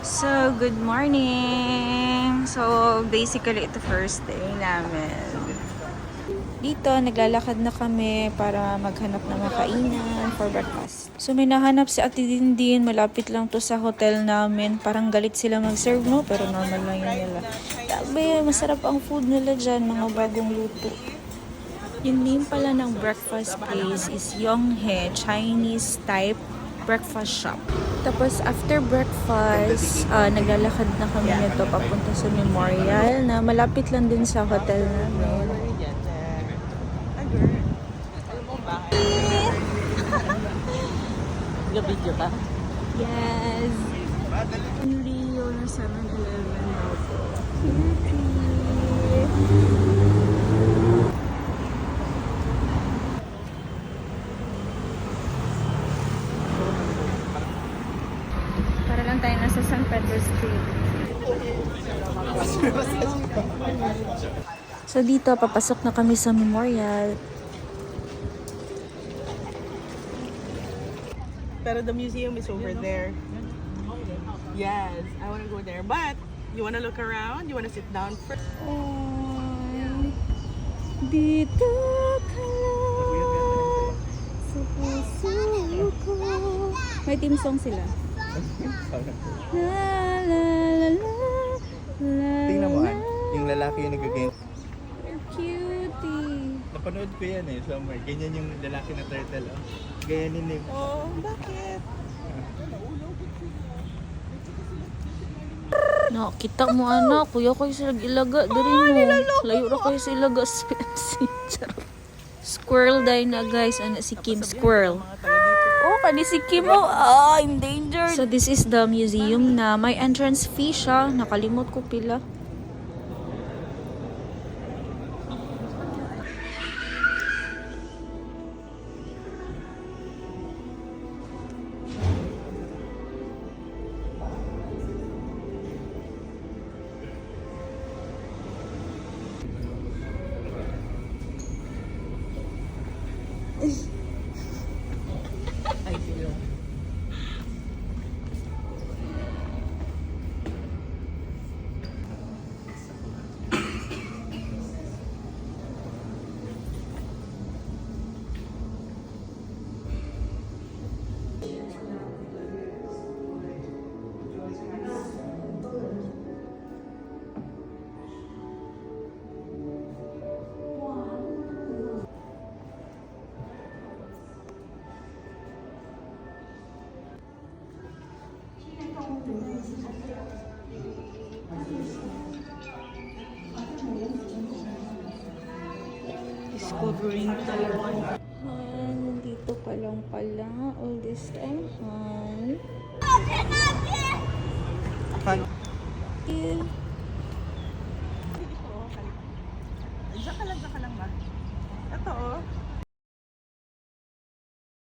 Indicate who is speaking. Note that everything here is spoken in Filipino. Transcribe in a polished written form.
Speaker 1: So, good morning! So, basically, ito first day namin. Dito, naglalakad na kami para maghanap ng makainan for breakfast. So, may nahanap si Ate Dindin. Malapit lang to sa hotel namin. Parang galit sila mag-serve, no? Pero normal lang yun nila. Tabi, masarap ang food nila dyan. Mga bagong luto. Yung name pala ng breakfast place is Yonghe Chinese type breakfast shop. Tapos after breakfast, naglalakad na kami nito papunta sa Memorial na malapit lang din sa hotel namin.
Speaker 2: Video ba?
Speaker 1: Yes! Ang Leo na 7-Eleven na po. Para lang tayo nasa San Pedro Street. So dito, papasok na kami sa Memorial.
Speaker 2: Pero the museum is over there. Yes, I want to go there. But, you want to look around? You want to sit down first?
Speaker 1: Oh, dito ka lang sa puso ko. May team song sila. La la la la la.
Speaker 3: Tingnan mo, yung lalaki yung nag-game.
Speaker 1: Cutie.
Speaker 3: Napanood ko yan eh, somewhere. Ganyan yung lalaki na turtle. Oh. Ganyanin eh.
Speaker 2: Oh, bakit?
Speaker 1: Nakita mo anak, kuya kayo sa ilaga dari mo. Layo ra kayo sa ilaga sa PMC. Squirrel day na guys, ano si Kim Squirrel. Oh, kani si Kim mo. I'm endangered. So this is the museum na may entrance fee siya. Nakalimot ko pila.
Speaker 2: Ay, sila.
Speaker 1: Discovering Taiwan. Han, dito pa lang pala. All this time, Han.
Speaker 2: Diyan ka lang ba? Ito oh.